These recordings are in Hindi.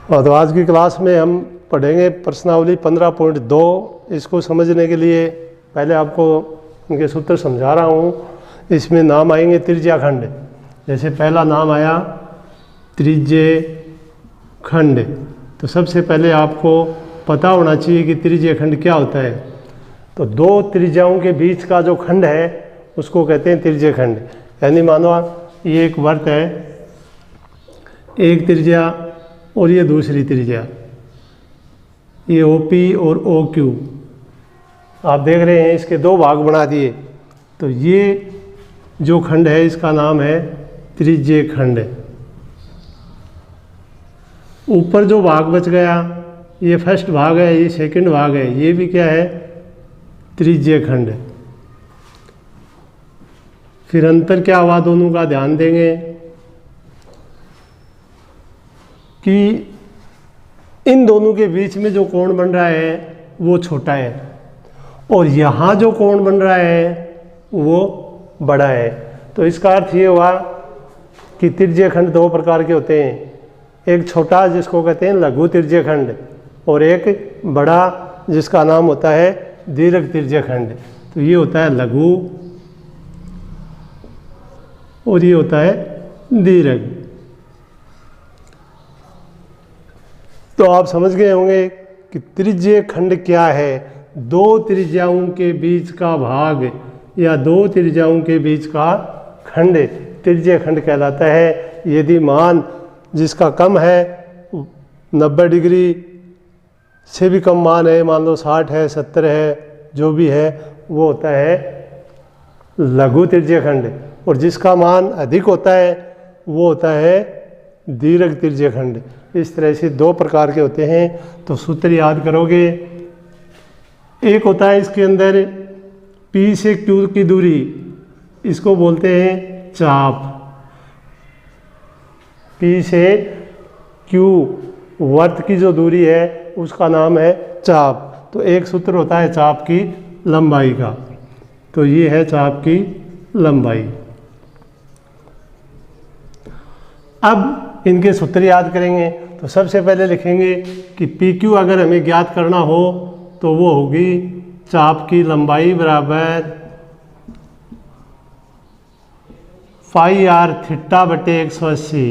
तो आज की क्लास में हम पढ़ेंगे प्रश्नावली 15.2। इसको समझने के लिए पहले आपको इनके सूत्र समझा रहा हूँ। इसमें नाम आएंगे त्रिज्या खंड। जैसे पहला नाम आया त्रिज्य खंड, तो सबसे पहले आपको पता होना चाहिए कि त्रिज्य खंड क्या होता है। तो दो त्रिज्याओं के बीच का जो खंड है उसको कहते हैं त्रिज्य खंड। यानी मानो ये एक वर्त है, एक त्रिज्या और ये दूसरी त्रिज्या, ये OP और OQ आप देख रहे हैं, इसके दो भाग बना दिए। तो ये जो खंड है इसका नाम है त्रिज्य खंड। ऊपर जो भाग बच गया ये फर्स्ट भाग है, ये सेकंड भाग है, ये भी क्या है, त्रिज्य खंड। फिर अंतर क्या हुआ दोनों का ध्यान देंगे कि इन दोनों के बीच में जो कोण बन रहा है वो छोटा है और यहाँ जो कोण बन रहा है वो बड़ा है। तो इसका अर्थ ये हुआ कि त्रिज्य खंड दो प्रकार के होते हैं, एक छोटा जिसको कहते हैं लघु त्रिज्य खंड और एक बड़ा जिसका नाम होता है दीर्घ त्रिज्य खंड। तो ये होता है लघु और ये होता है दीर्घ। तो आप समझ गए होंगे कि त्रिज्य खंड क्या है। दो त्रिज्याओं के बीच का भाग या दो त्रिज्याओं के बीच का खंड त्रिज्य खंड कहलाता है। यदि मान जिसका कम है 90 डिग्री से भी कम मान है, मान लो 60 है, 70 है, जो भी है वो होता है लघु त्रिज्य खंड, और जिसका मान अधिक होता है वो होता है दीर्घ त्रिज्य खंड। इस तरह से दो प्रकार के होते हैं। तो सूत्र याद करोगे, एक होता है इसके अंदर P से Q की दूरी, इसको बोलते हैं चाप। P से Q वर्त की जो दूरी है उसका नाम है चाप। तो एक सूत्र होता है चाप की लंबाई का। तो ये है चाप की लंबाई। अब इनके सूत्र याद करेंगे। तो सबसे पहले लिखेंगे कि PQ अगर हमें ज्ञात करना हो तो वो होगी चाप की लंबाई बराबर पाई आर थीटा बटे 180।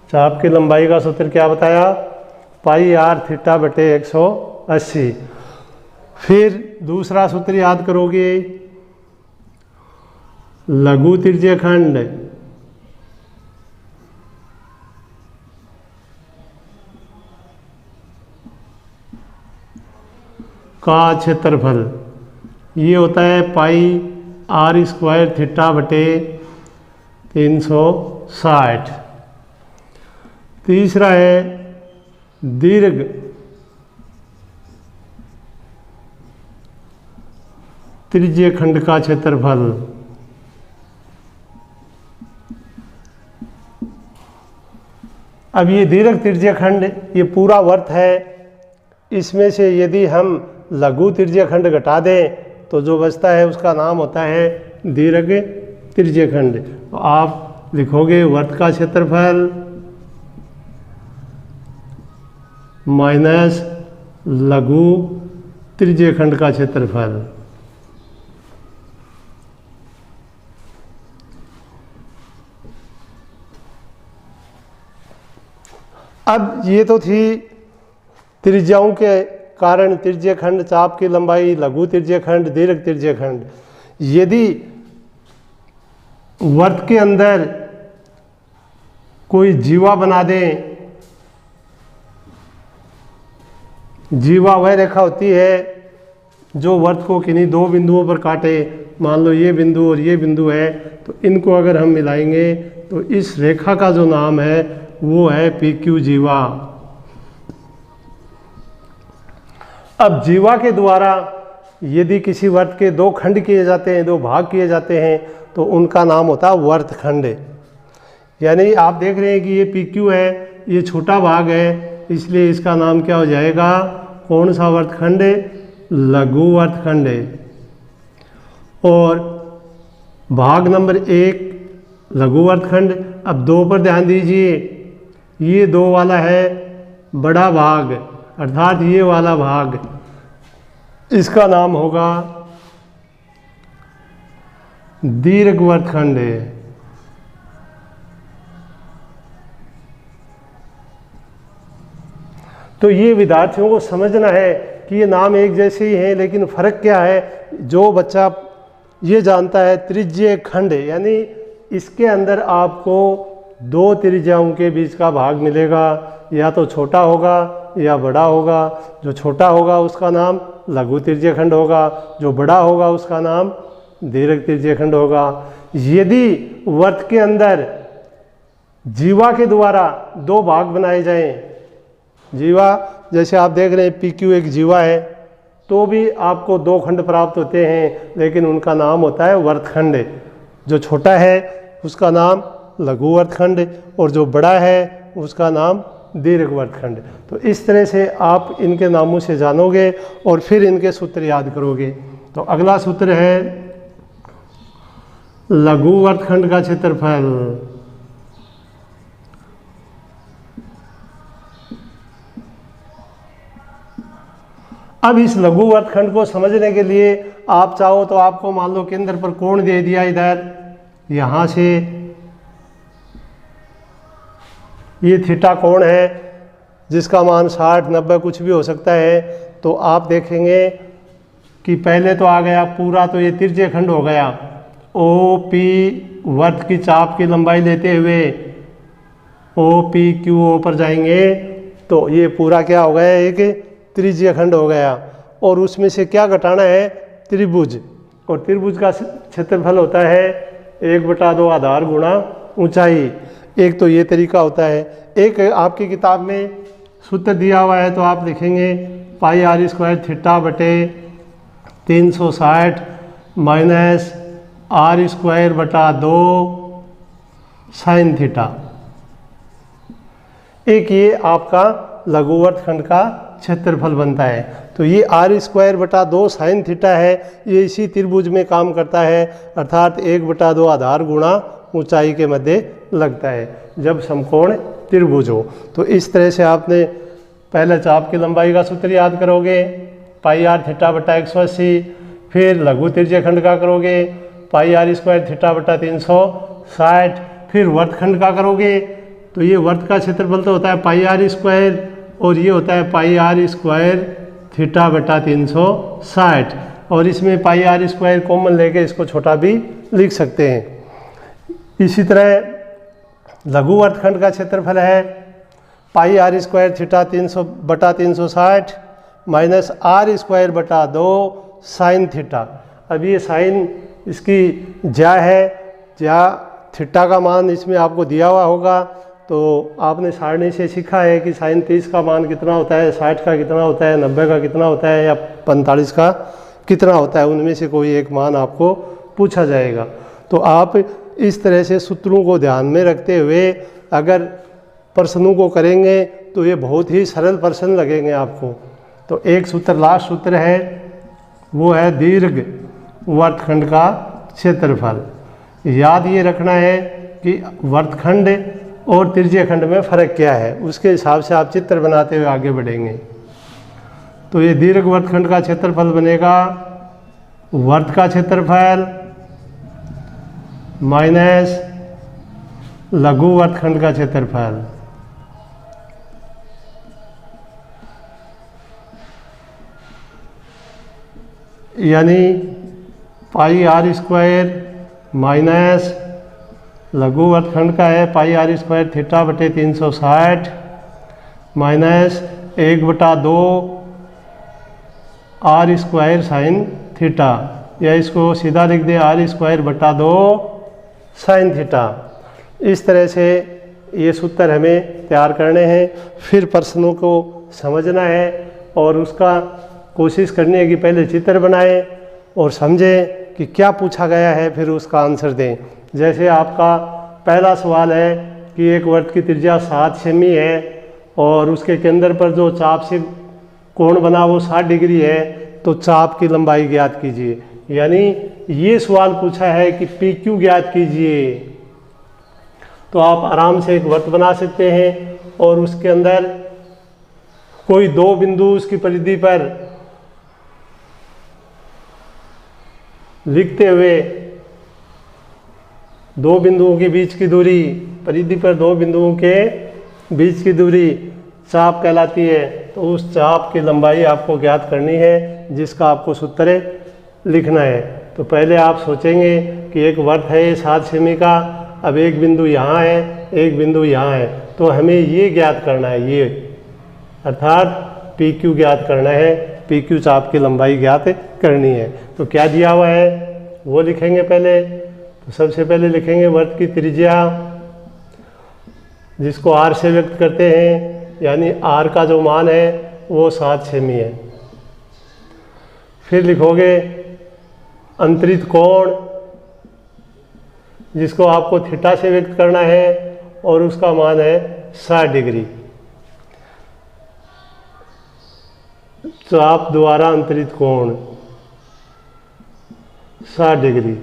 चाप की लंबाई का सूत्र क्या बताया, पाई आर थीटा बटे 180। फिर दूसरा सूत्र याद करोगे, लघु त्रिज्य खंड का क्षेत्रफल, ये होता है पाई आर स्क्वायर थीटा बटे 360। तीसरा है दीर्घ त्रिज्य खंड का क्षेत्रफल, अब ये दीर्घ त्रिज्य खंड ये पूरा वर्त है, इसमें से यदि हम लघु त्रिज्य खंड घटा दें तो जो बचता है उसका नाम होता है दीर्घ त्रिज्य खंड। तो आप लिखोगे वर्त का क्षेत्रफल माइनस लघु त्रिज्य खंड का क्षेत्रफल। अब ये तो थी त्रिज्याओं के कारण त्रिज्य खंड, चाप की लंबाई, लघु त्रिज्य खंड, दीर्घ त्रिज्य खंड। यदि वर्त के अंदर कोई जीवा बना दें, जीवा वह रेखा होती है जो वर्त को किन्हीं दो बिंदुओं पर काटे, मान लो ये बिंदु और ये बिंदु है, तो इनको अगर हम मिलाएंगे तो इस रेखा का जो नाम है वो है PQ जीवा। अब जीवा के द्वारा यदि किसी वर्त के दो खंड किए जाते हैं, दो भाग किए जाते हैं, तो उनका नाम होता है वर्त खंड। यानी आप देख रहे हैं कि ये PQ है, ये छोटा भाग है, इसलिए इसका नाम क्या हो जाएगा, कौन सा वर्तखंड, लघु वर्तखंड। और भाग नंबर 1 लघु वर्तखंड। अब 2 पर ध्यान दीजिए, ये 2 वाला है बड़ा भाग, अर्थात ये वाला भाग, इसका नाम होगा दीर्घवृत्तखंड। तो ये विद्यार्थियों को समझना है कि ये नाम एक जैसे ही हैं, लेकिन फ़र्क क्या है। जो बच्चा ये जानता है त्रिज्यीय खंड, यानी इसके अंदर आपको 2 त्रिज्याओं के बीच का भाग मिलेगा, या तो छोटा होगा या बड़ा होगा। जो छोटा होगा उसका नाम लघु त्रिज्यीय खंड होगा, जो बड़ा होगा उसका नाम दीर्घ त्रिज्यीय खंड होगा। यदि वृत्त के अंदर जीवा के द्वारा 2 भाग बनाए जाएं, जीवा जैसे आप देख रहे हैं PQ एक जीवा है, तो भी आपको 2 खंड प्राप्त होते हैं, लेकिन उनका नाम होता है वृत्तखंड। जो छोटा है उसका नाम लघु वृत्तखंड, और जो बड़ा है उसका नाम दीर्घ वृत्तखंड। तो इस तरह से आप इनके नामों से जानोगे और फिर इनके सूत्र याद करोगे। तो अगला सूत्र है लघु वृत्तखंड का क्षेत्रफल। अब इस लघु वृत्तखंड को समझने के लिए आप चाहो तो आपको मान लो केंद्र पर कोण दे दिया, इधर यहाँ से ये थीटा कोण है जिसका मान 60, 90 कुछ भी हो सकता है। तो आप देखेंगे कि पहले तो आ गया पूरा, तो ये तिर्यक खंड हो गया। OP वृत्त की चाप की लंबाई लेते हुए OPQO पर जाएंगे तो ये पूरा क्या हो गया, एक त्रिज्यीय खंड हो गया। और उसमें से क्या घटाना है, त्रिभुज। और त्रिभुज का क्षेत्रफल होता है 1/2 आधार गुणा ऊंचाई। एक तो ये तरीका होता है। एक आपकी किताब में सूत्र दिया हुआ है, तो आप लिखेंगे πr² थीटा बटे 360 माइनस r²/2 साइन थीटा। एक ये आपका लघु वृत्तखंड का क्षेत्रफल बनता है। तो ये r²/2 साइन थीटा है, ये इसी त्रिभुज में काम करता है, अर्थात 1/2 आधार गुणा ऊंचाई के मध्य लगता है जब समकोण त्रिभुज हो। तो इस तरह से आपने पहले चाप की लंबाई का सूत्र याद करोगे πr θ/180, फिर लघु त्रिज्यीय खंड का करोगे πr² θ/360, फिर वृत्तखंड का करोगे तो ये वृत्त का क्षेत्रफल तो होता है πr² और ये होता है πr² θ/360, और इसमें πr² कॉमन लेके इसको छोटा भी लिख सकते हैं। इसी तरह लघु वृत्तखंड का क्षेत्रफल है πr² θ/360 minus r²/2 sine theta. अब ये साइन इसकी ज्या है, ज्या थीटा का मान इसमें आपको दिया हुआ होगा। तो आपने सारणी से सीखा है कि साइन 30 का मान कितना होता है, 60 का कितना होता है, 90 का कितना होता है, या 45 का कितना होता है। उनमें से कोई एक मान आपको पूछा जाएगा। तो आप इस तरह से सूत्रों को ध्यान में रखते हुए अगर प्रश्नों को करेंगे तो ये बहुत ही सरल प्रश्न लगेंगे आपको। तो एक सूत्र, लास्ट सूत्र है, वो है दीर्घ वृत्तखंड का क्षेत्रफल। याद ये रखना है कि वृत्तखंड और त्रिज्यीय खंड में फ़र्क क्या है, उसके हिसाब से आप चित्र बनाते हुए आगे बढ़ेंगे। तो ये दीर्घ वृत्तखंड का क्षेत्रफल बनेगा वृत्त का क्षेत्रफल माइनस लघु वृत्तखंड का क्षेत्रफल। यानी πr² माइनस लघु वृत्तखंड का है πr² θ/360 minus 1/2 r² sine theta, या इसको सीधा लिख दे r²/2 साइन थीटा। इस तरह से ये सूत्र हमें तैयार करने हैं, फिर प्रश्नों को समझना है और उसका कोशिश करनी है कि पहले चित्र बनाएं और समझें कि क्या पूछा गया है, फिर उसका आंसर दें। जैसे आपका पहला सवाल है कि एक वृत्त की त्रिज्या 7 सेमी है और उसके केंद्र पर जो चाप से कोण बना वो 60 डिग्री है, तो चाप की लंबाई ज्ञात कीजिए। यानी ये सवाल पूछा है कि PQ ज्ञात कीजिए। तो आप आराम से एक वृत्त बना सकते हैं और उसके अंदर कोई दो बिंदु उसकी परिधि पर लिखते हुए दो बिंदुओं के बीच की दूरी, परिधि पर दो बिंदुओं के बीच की दूरी चाप कहलाती है। तो उस चाप की लंबाई आपको ज्ञात करनी है, जिसका आपको सूत्र लिखना है। तो पहले आप सोचेंगे कि एक वर्त है 7 सेमी का, अब एक बिंदु यहाँ है, एक बिंदु यहाँ है, तो हमें ये ज्ञात करना है, ये अर्थात पी क्यू ज्ञात करना है, पी क्यू चाप की लंबाई ज्ञात करनी है। तो क्या दिया हुआ है वो लिखेंगे पहले। तो सबसे पहले लिखेंगे वर्त की त्रिज्या, जिसको आर से व्यक्त करते हैं, यानी आर का जो मान है वो 7 सेमी है। फिर लिखोगे अंतरित कोण, जिसको आपको थीटा से व्यक्त करना है और उसका मान है 60 डिग्री। चाप द्वारा अंतरित कोण 60 डिग्री।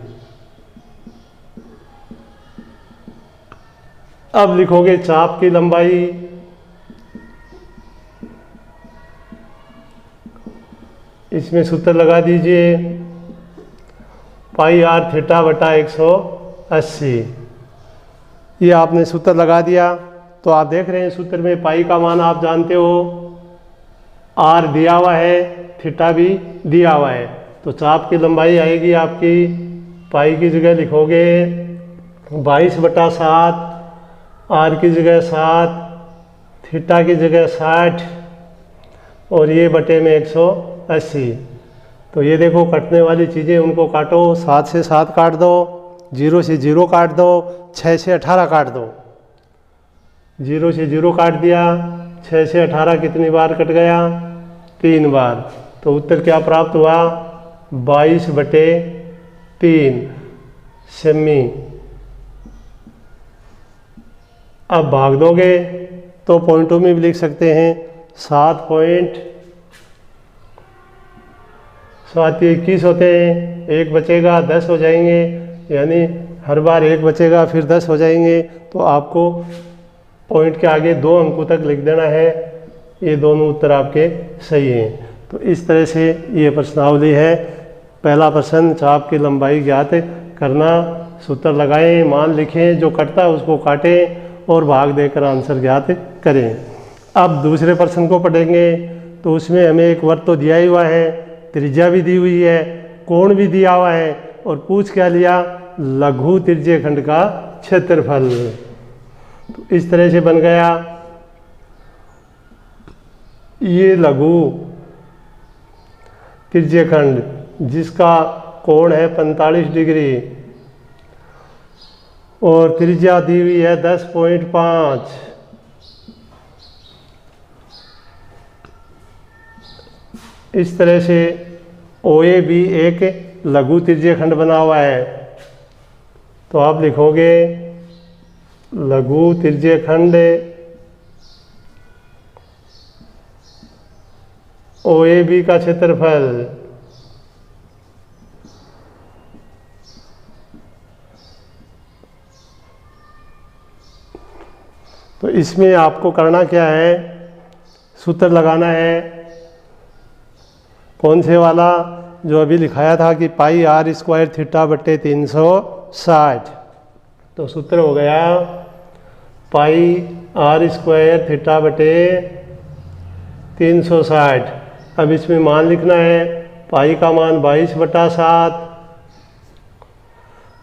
अब लिखोगे चाप की लंबाई, इसमें सूत्र लगा दीजिए पाई आर थीटा बटा 180। ये आपने सूत्र लगा दिया। तो आप देख रहे हैं सूत्र में पाई का मान आप जानते हो, आर दिया हुआ है, थीटा भी दिया हुआ है। तो चाप की लंबाई आएगी आपकी, पाई की जगह लिखोगे 22/7, आर की जगह 7, थीटा की जगह 60 और ये बटे में 180। तो ये देखो कटने वाली चीज़ें उनको काटो, 7 से 7 काट दो, 0 से 0 काट दो, 6 से 18 काट दो। 0 से 0 काट दिया, 6 से 18 कितनी बार कट गया? 3 बार। तो उत्तर क्या प्राप्त हुआ? 22/3 सेमी। अब भाग दोगे तो पॉइंटों में भी लिख सकते हैं, 7.21 होते हैं, एक बचेगा 10 हो जाएंगे, यानी हर बार एक बचेगा फिर 10 हो जाएंगे। तो आपको पॉइंट के आगे 2 अंकों तक लिख देना है। ये दोनों उत्तर आपके सही हैं। तो इस तरह से ये प्रश्नावली है। पहला प्रश्न, चाप की लंबाई ज्ञात करना, सूत्र लगाएं, मान लिखें, जो कटता है उसको काटें और भाग देकर आंसर ज्ञात करें। अब दूसरे प्रश्न को पढ़ेंगे। तो उसमें हमें एक वर्त तो दिया ही हुआ है, त्रिज्या भी दी हुई है, कोण भी दिया हुआ है, और पूछ क्या लिया? लघु त्रिज्य खंड का क्षेत्रफल। तो इस तरह से बन गया, ये लघु त्रिज्य खंड जिसका कोण है 45 डिग्री और त्रिज्या दी हुई है 10.5। इस तरह से OAB एक लघु त्रिज्य खंड बना हुआ है। तो आप लिखोगे लघु त्रिज्य खंड OAB का क्षेत्रफल तो इसमें आपको करना क्या है? सूत्र लगाना है। कौन से वाला? जो अभी लिखाया था कि पाई आर स्क्वायर थीटा बटे 360। तो सूत्र हो गया पाई आर स्क्वायर थीटा बटे 360। अब इसमें मान लिखना है, पाई का मान 22/7।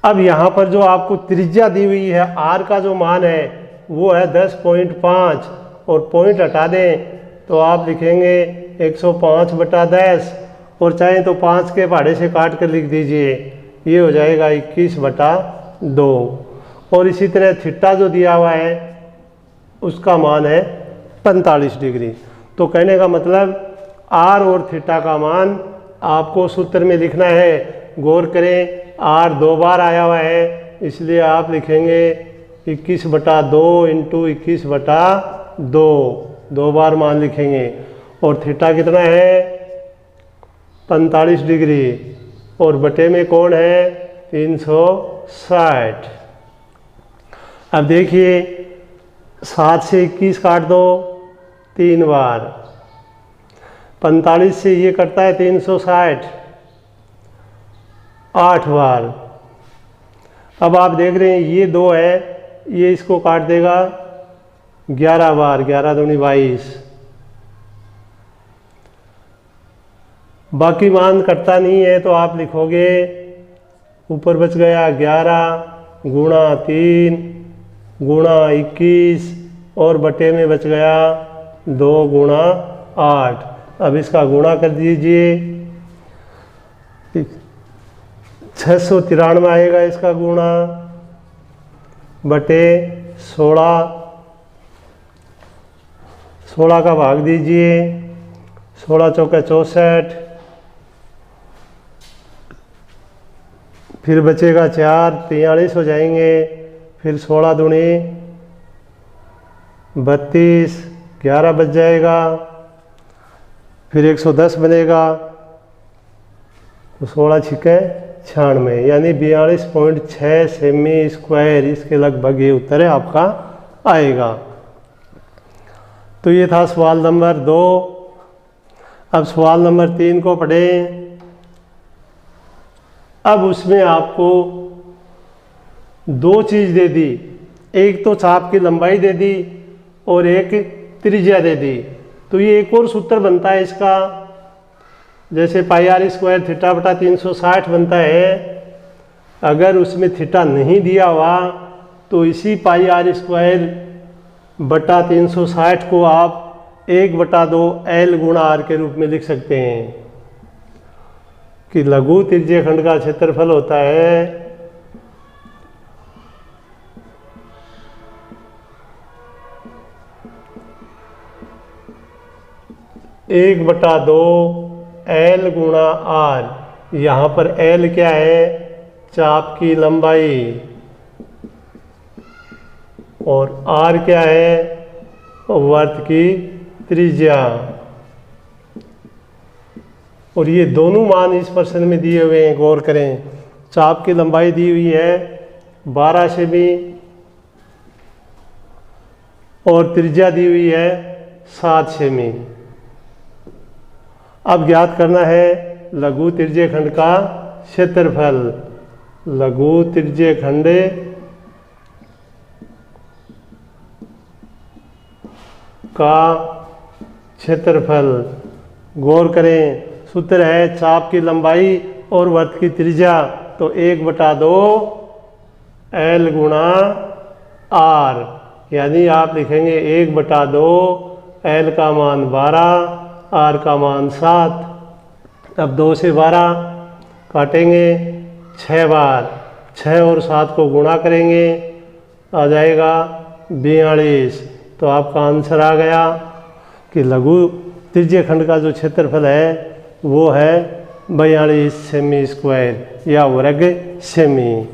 अब यहाँ पर जो आपको त्रिज्या दी हुई है, आर का जो मान है वो है 10.5 और पॉइंट हटा दें तो आप लिखेंगे 105/10 और चाहें तो 5 के पहाड़े से काट कर लिख दीजिए, ये हो जाएगा 21/2। और इसी तरह थीटा जो दिया हुआ है उसका मान है 45 डिग्री। तो कहने का मतलब आर और थीटा का मान आपको सूत्र में लिखना है। गौर करें, आर 2 बार आया हुआ है, इसलिए आप लिखेंगे 21/2 × 21/2, 2 बार मान लिखेंगे। और थीटा कितना है? 45 डिग्री और बटे में कोण है 360। अब देखिए 7 से 21 काट दो 3 बार, 45 से ये कटता है 360 8 बार। अब आप देख रहे हैं ये 2 है, ये इसको काट देगा 11 बार, 11 दूनी 22। बाकी मान कटता नहीं है तो आप लिखोगे ऊपर बच गया 11 गुणा 3 गुणा 21 और बटे में बच गया 2 गुणा 8। अब इसका गुणा कर दीजिए, 693 आएगा इसका गुणा बटे 16 का भाग दीजिए, 16 चौके 64, फिर बचेगा 4, 43 हो जाएंगे, फिर 16 दूनी 32, 11 बच जाएगा, फिर 110 बनेगा, तो 16 छिके 96 यानी 42.6 सेमी स्क्वायर, इसके लगभग ये उत्तर है आपका आएगा। तो ये था सवाल नंबर 2। अब सवाल नंबर 3 को पढ़ें। अब उसमें आपको 2 चीज़ दे दी, एक तो चाप की लंबाई दे दी और एक त्रिज्या दे दी। तो ये एक और सूत्र बनता है इसका, जैसे पाई आर स्क्वायर थीटा बटा 360 बनता है। अगर उसमें थीटा नहीं दिया हुआ तो इसी पाई आर स्क्वायर बटा 360 को आप 1/2 L गुणा आर के रूप में लिख सकते हैं कि लघु त्रिज्यीय खंड का क्षेत्रफल होता है 1/2 L गुणा आर। यहाँ पर L क्या है? चाप की लंबाई, और R क्या है? वर्त की त्रिज्या। और ये दोनों मान इस प्रश्न में दिए हुए हैं, गौर करें। चाप की लंबाई दी हुई है 12 सेमी और त्रिज्या दी हुई है 7 सेमी। अब ज्ञात करना है लघु त्रिज्यीय खंड का क्षेत्रफल। लघु त्रिज्यीय खंड का क्षेत्रफल, गौर करें, सूत्र है चाप की लंबाई और वर्त की त्रिज्या, तो 1/2 L गुणा आर, यानी आप लिखेंगे 1/2 L का मान 12, आर का मान 7। अब 2 से 12 काटेंगे 6 बार, 6 और 7 को गुणा करेंगे, आ जाएगा 42। तो आपका आंसर आ गया कि लघु त्रिज्यीय खंड का जो क्षेत्रफल है वो है 42 सेमी स्क्वायर या वर्ग सेमी।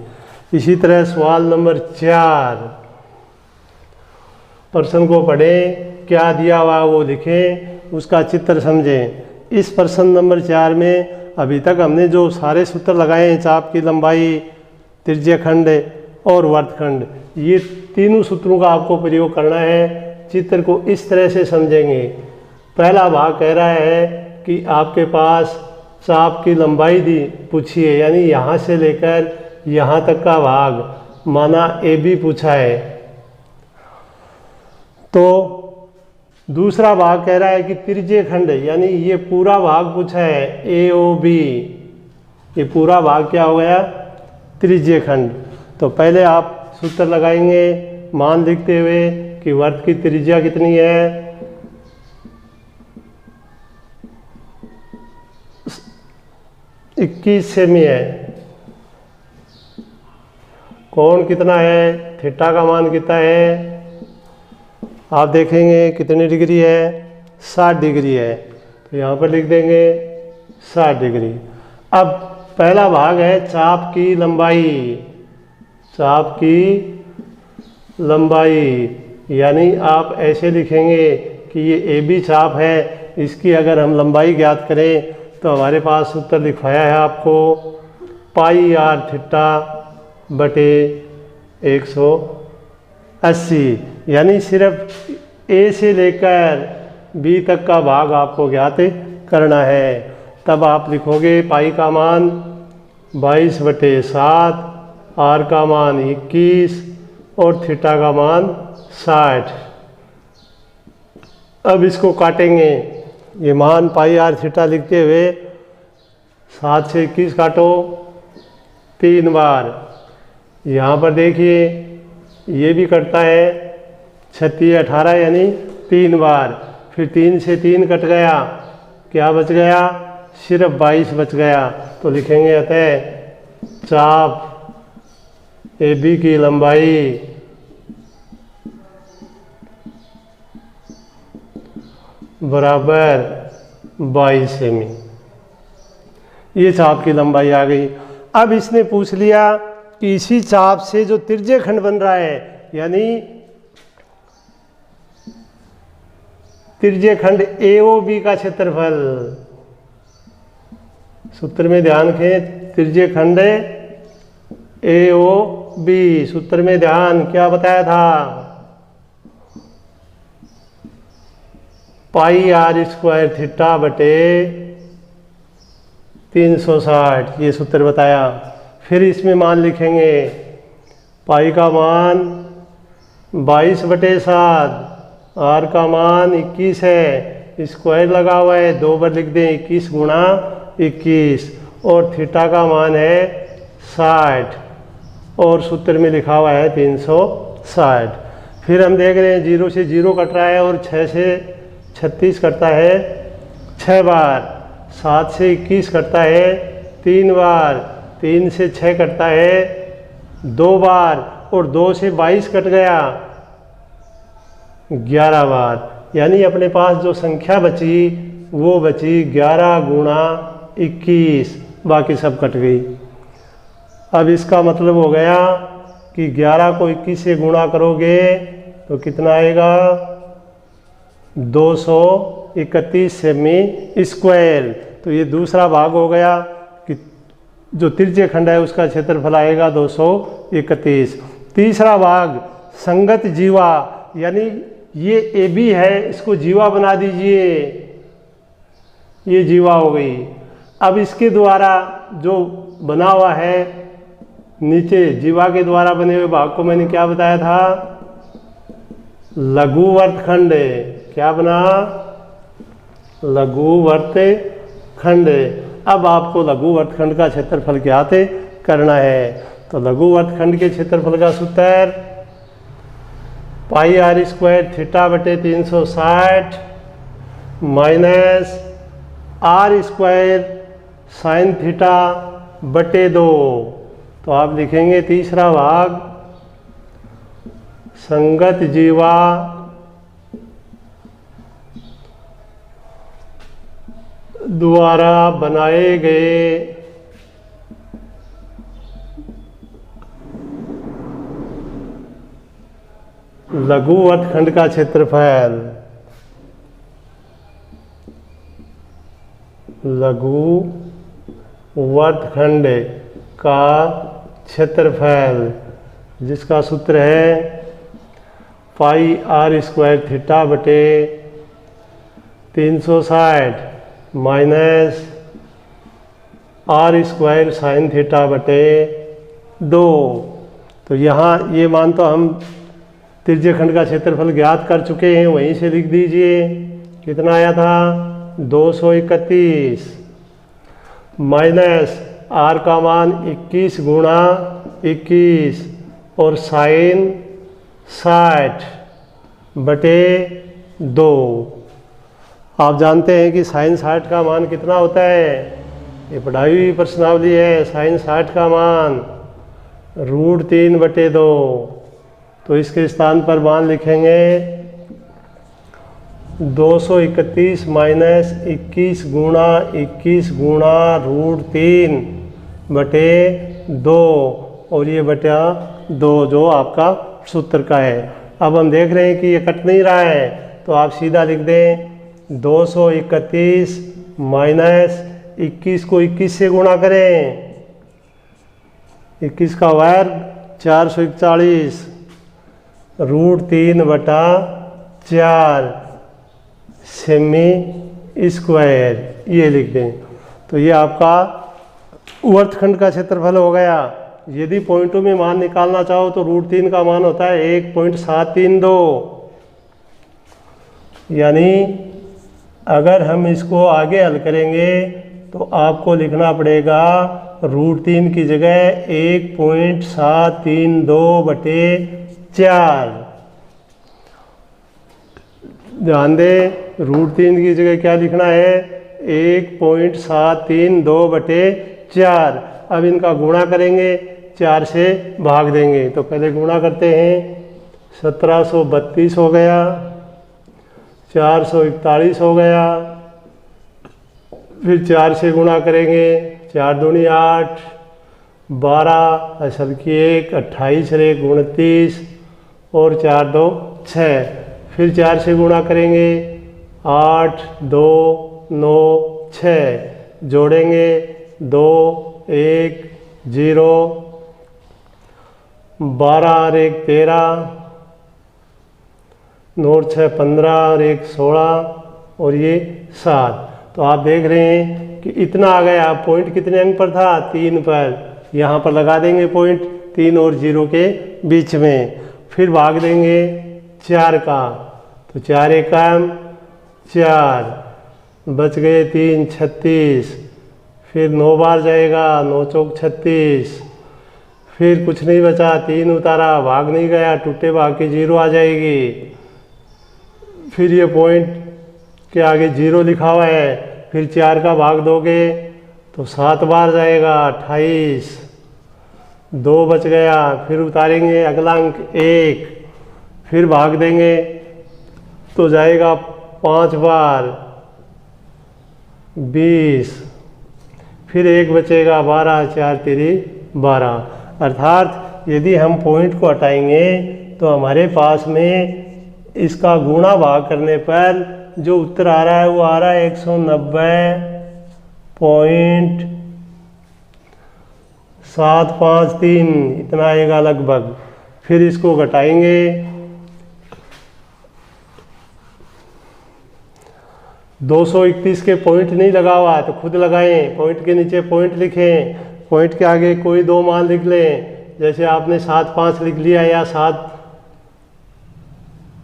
इसी तरह सवाल नंबर 4, प्रश्न को पढ़ें, क्या दिया हुआ वो लिखें, उसका चित्र समझें। इस प्रश्न नंबर 4 में अभी तक हमने जो सारे सूत्र लगाए हैं, चाप की लंबाई, त्रिज्यीय खंड और वर्तखंड, ये तीनों सूत्रों का आपको प्रयोग करना है। चित्र को इस तरह से समझेंगे। पहला भाग कह रहा है कि आपके पास चाप की लंबाई दी पूछी है, यानी यहाँ से लेकर यहाँ तक का भाग, माना AB पूछा है। तो दूसरा भाग कह रहा है कि त्रिज्यीय खंड, यानी ये पूरा भाग पूछा है AOB, ये पूरा भाग क्या हो गया? त्रिज्यीय खंड। तो पहले आप सूत्र लगाएंगे मान लिखते हुए कि वर्त की त्रिज्या कितनी है? 21 सेमी है। कोण कितना है? थीटा का मान कितना है? आप देखेंगे कितनी डिग्री है? 60 डिग्री है। तो यहाँ पर लिख देंगे 60 डिग्री। अब पहला भाग है चाप की लंबाई। चाप की लंबाई, यानी आप ऐसे लिखेंगे कि ये AB चाप है, इसकी अगर हम लंबाई ज्ञात करें तो हमारे पास सूत्र लिखवाया है आपको, पाई आर थीटा बटे 80, यानी सिर्फ ए से लेकर बी तक का भाग आपको ज्ञात करना है। तब आप लिखोगे पाई का मान 22/7, आर का मान 21 और थीटा का मान 60। अब इसको काटेंगे, ये मान पाई आर थीटा लिखते हुए 7 से 21 काटो 3 बार। यहाँ पर देखिए ये भी कटता है 36 18, यानी 3 बार। फिर 3 से 3 कट गया, क्या बच गया? सिर्फ 22 बच गया। तो लिखेंगे अतः चाप ए बी की लंबाई बराबर 22 सेमी। ये चाप की लंबाई आ गई। अब इसने पूछ लिया कि इसी चाप से जो तिर्यक खंड बन रहा है, यानी तिर्यक खंड AOB का क्षेत्रफल, सूत्र में ध्यान रखें, तिर्यक खंड AOB, सूत्र में ध्यान क्या बताया था? पाई आर स्क्वायर थीटा बटे 360, ये सूत्र बताया। फिर इसमें मान लिखेंगे, पाई का मान 22/7, आर का मान 21 है, स्क्वायर लगा हुआ है, 2 बार लिख दें 21 गुणा 21, और थीटा का मान है 60 और सूत्र में लिखा हुआ है 360। फिर हम देख रहे हैं 0 से 0 कट रहा है और 6 से 36 कटता है 6 बार, 7 से 21 कटता है 3 बार, 3 से 6 कटता है 2 बार, और 2 से 22 कट गया 11 बार। यानी अपने पास जो संख्या बची वो बची 11 गुणा 21, बाकी सब कट गई। अब इसका मतलब हो गया कि 11 को 21 से गुणा करोगे तो कितना आएगा? 231 सेमी स्क्वायर। तो ये दूसरा भाग हो गया कि जो तिर्यक खंड है उसका क्षेत्रफल आएगा 231। तीसरा भाग संगत जीवा, यानी ये AB है, इसको जीवा बना दीजिए, ये जीवा हो गई। अब इसके द्वारा जो बना हुआ है नीचे, जीवा के द्वारा बने हुए भाग को मैंने क्या बताया था? लघु वर्तखंड। क्या बना? लघु वर्तखंड। अब आपको लघु वर्तखंड का क्षेत्रफल ज्ञात करना है। तो लघु वर्तखंड के क्षेत्रफल का सूत्र पाई आर स्क्वायर थीटा बटे 360 minus R square sine theta बटे 2। तो आप लिखेंगे तीसरा भाग संगत जीवा द्वारा बनाए गए लघु वर्तखंड का क्षेत्रफल, लघु वर्तखंड का क्षेत्रफल, जिसका सूत्र है पाई आर स्क्वायर थीटा बटे 360 minus R square sine theta बटे 2। तो यहाँ ये मान तो हम तिर्यक खंड का क्षेत्रफल ज्ञात कर चुके हैं, वहीं से लिख दीजिए। कितना आया था? 231 माइनस आर का मान 21 गुणा 21 और साइन 60 बटे 2। आप जानते हैं कि साइन 60 का मान कितना होता है? ये पढ़ाई हुई प्रश्नावली है। साइन 60 का मान √3/2। तो इसके स्थान पर मान लिखेंगे 231 माइनस 21 गुणा 21 गुणा √3/2 और ये बटा 2 जो आपका सूत्र का है। अब हम देख रहे हैं कि ये कट नहीं रहा है, तो आप सीधा लिख दें 231 माइनस 21 को 21 से गुणा करें, 21 का वर्ग 441 √3/4 सेमी स्क्वायर, ये लिख दें। तो ये आपका वर्तखंड का क्षेत्रफल हो गया। यदि पॉइंटों में मान निकालना चाहो तो √3 का मान होता है 1.732। यानी अगर हम इसको आगे हल करेंगे तो आपको लिखना पड़ेगा √3 की जगह 1.732/4। ध्यान दें, √3 की जगह क्या लिखना है, 1.732/4। अब इनका गुणा करेंगे, 4 से भाग देंगे। तो पहले गुणा करते हैं, 1732 हो गया, 441 हो गया, फिर 4 से गुणा करेंगे, 4 दूनी 8, 12 असल की 1, 28 × 1 29 और 4 2 6। फिर 4 से गुणा करेंगे, 8 2 9 6, जोड़ेंगे 2 1 0, 12 और 1 13, 9 और 6 15 और 1 16 और ये 7। तो आप देख रहे हैं कि इतना आ गया। पॉइंट कितने अंक पर था, 3 पर। यहाँ पर लगा देंगे पॉइंट 3 और 0 के बीच में। फिर भाग देंगे 4 का, तो 4 एकम 4, बच गए 3 36। फिर 9 बार जाएगा, 9 चौक 36। फिर कुछ नहीं बचा, 3 उतारा, भाग नहीं गया, टूटे भाग की 0 आ जाएगी। फिर ये पॉइंट के आगे 0 लिखा हुआ है। फिर 4 का भाग दोगे तो 7 बार जाएगा, 28। 2 बच गया, फिर उतारेंगे अगला अंक 1, फिर भाग देंगे तो जाएगा 5 बार, 20। फिर 1 बचेगा, 12, 4 3 12। अर्थात यदि हम पॉइंट को हटाएंगे तो हमारे पास में इसका गुणा भाग करने पर जो उत्तर आ रहा है वो आ रहा है 190.753, इतना आएगा लगभग। फिर इसको घटाएंगे, 231 के पॉइंट नहीं लगा हुआ है तो खुद लगाएं। पॉइंट के नीचे पॉइंट लिखें, पॉइंट के आगे कोई 2 मान लिख लें। जैसे आपने 7 5 लिख लिया या 7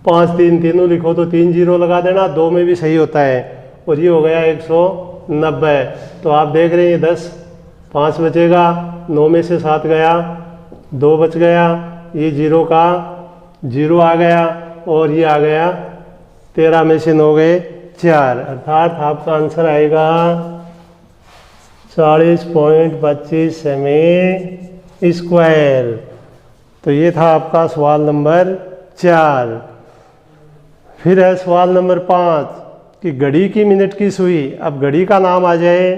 5 3 तीनों लिखो तो 3 0 लगा देना, 2 में भी सही होता है। और ये हो गया 190। तो आप देख रहे हैं 10 5 बचेगा, 9 में से 7 गया, 2 बच गया, ये 0 का 0 आ गया और ये आ गया 13 में से 9 गए 4। अर्थात आपका आंसर आएगा 40.25 सेमी स्क्वायर। तो ये था आपका सवाल नंबर 4। फिर है सवाल नंबर 5 कि घड़ी की मिनट की सुई। अब घड़ी का नाम आ जाए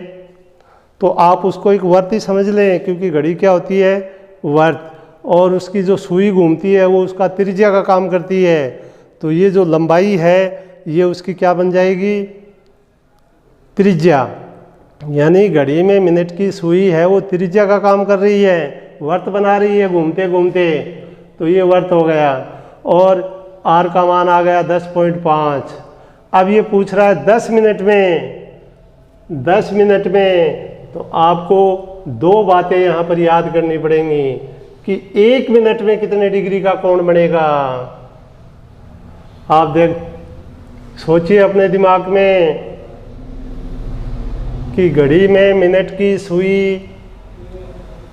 तो आप उसको एक वर्त ही समझ लें, क्योंकि घड़ी क्या होती है, वर्त, और उसकी जो सुई घूमती है वो उसका त्रिज्या का काम करती है। तो ये जो लंबाई है ये उसकी क्या बन जाएगी, त्रिज्या। यानी घड़ी में मिनट की सुई है वो त्रिज्या का काम कर रही है, वर्त बना रही है घूमते घूमते। तो ये वर्त हो गया और आर का मान आ गया 10.5। अब ये पूछ रहा है 10 मिनट में, 10 मिनट में। तो आपको 2 बातें यहाँ पर याद करनी पड़ेंगी कि 1 मिनट में कितने डिग्री का कोण बनेगा। आप सोचिए अपने दिमाग में कि घड़ी में मिनट की सुई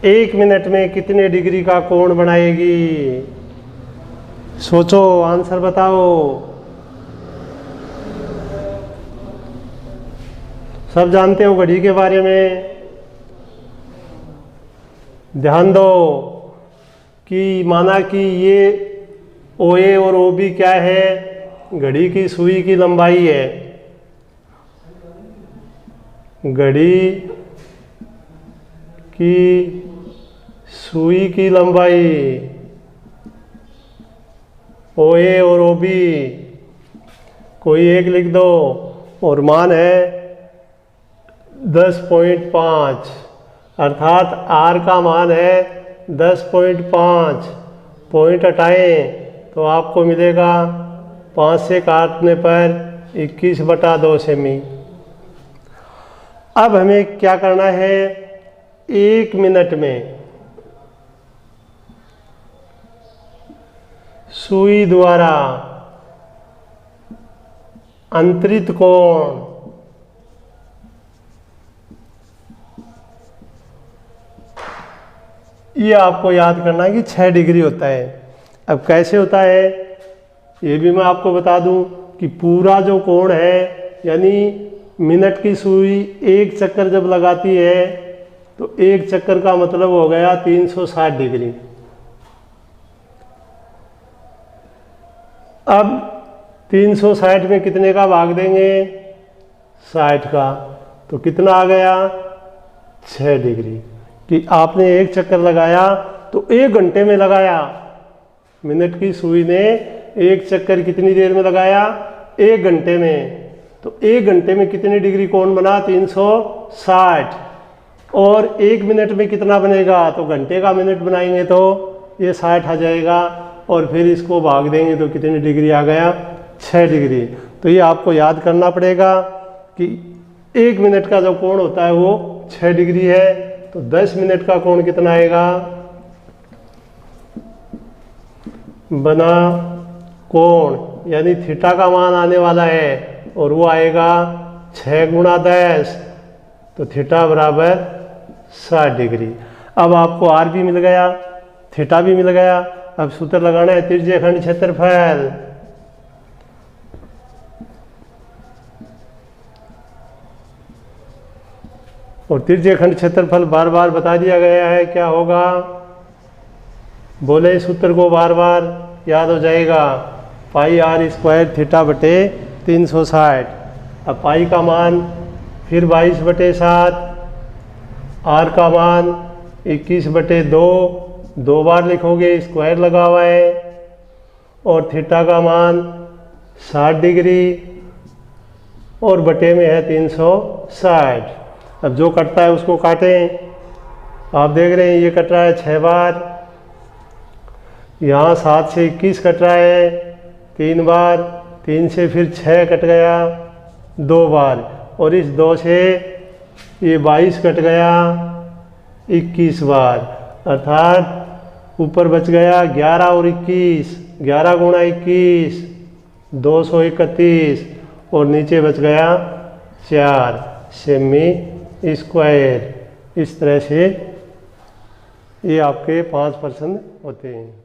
1 मिनट में कितने डिग्री का कोण बनाएगी। सोचो, आंसर बताओ। सब जानते हो घड़ी के बारे में। ध्यान दो कि माना कि ये OA और OB क्या है, घड़ी की सुई की लंबाई है। घड़ी की सुई की लंबाई OA और OB कोई एक लिख दो और मान है 10.5। अर्थात R का मान है 10.5। पॉइंट हटाएं तो आपको मिलेगा 5 से काटने पर 21/2 सेमी। अब हमें क्या करना है, 1 मिनट में सुई द्वारा अंतरित कोण ये आपको याद करना है कि 6 डिग्री होता है। अब कैसे होता है ये भी मैं आपको बता दूं कि पूरा जो कोण है, यानी मिनट की सुई एक चक्कर जब लगाती है तो एक चक्कर का मतलब हो गया 360 डिग्री। अब 360 में कितने का भाग देंगे, 60 का, तो कितना आ गया, 6 डिग्री। कि आपने एक चक्कर लगाया तो 1 घंटे में लगाया, मिनट की सुई ने एक चक्कर कितनी देर में लगाया, 1 घंटे में। तो 1 घंटे में कितनी डिग्री कोण बना, 360। और 1 मिनट में कितना बनेगा, तो घंटे का मिनट बनाएंगे तो ये 60 आ जाएगा, और फिर इसको भाग देंगे तो कितनी डिग्री आ गया, 6 डिग्री। तो ये आपको याद करना पड़ेगा कि 1 मिनट का जो कोण होता है वो 6 डिग्री है। तो 10 मिनट का कोण कितना आएगा, बना कोण यानी थीटा का मान आने वाला है और वो आएगा 6 × 10, तो थीटा बराबर 60 डिग्री। अब आपको आर भी मिल गया, थीटा भी मिल गया। अब सूत्र लगाना है त्रिज्यखंड क्षेत्रफल। और त्रिज्यखंड क्षेत्रफल बार बार बता दिया गया है, क्या होगा, बोले सूत्र को बार बार याद हो जाएगा, πr² थीटा बटे 360। अब पाई का मान फिर 22/7, आर का मान 21/2, 2 बार लिखोगे, स्क्वायर लगा हुआ है, और थीटा का मान 60 डिग्री और बटे में है 360। अब जो कटता है उसको काटें। आप देख रहे हैं ये कट रहा है 6 बार, यहाँ 7 से 21 कट रहा है 3 बार, 3 से फिर 6 कट गया 2 बार, और इस 2 से ये 22 कट गया 21 बार, अर्थात ऊपर बच गया 11 और 21, 11 × 21 231, और नीचे बच गया 4 सेमी स्क्वायर। इस तरह से ये आपके 5 प्रश्न होते हैं।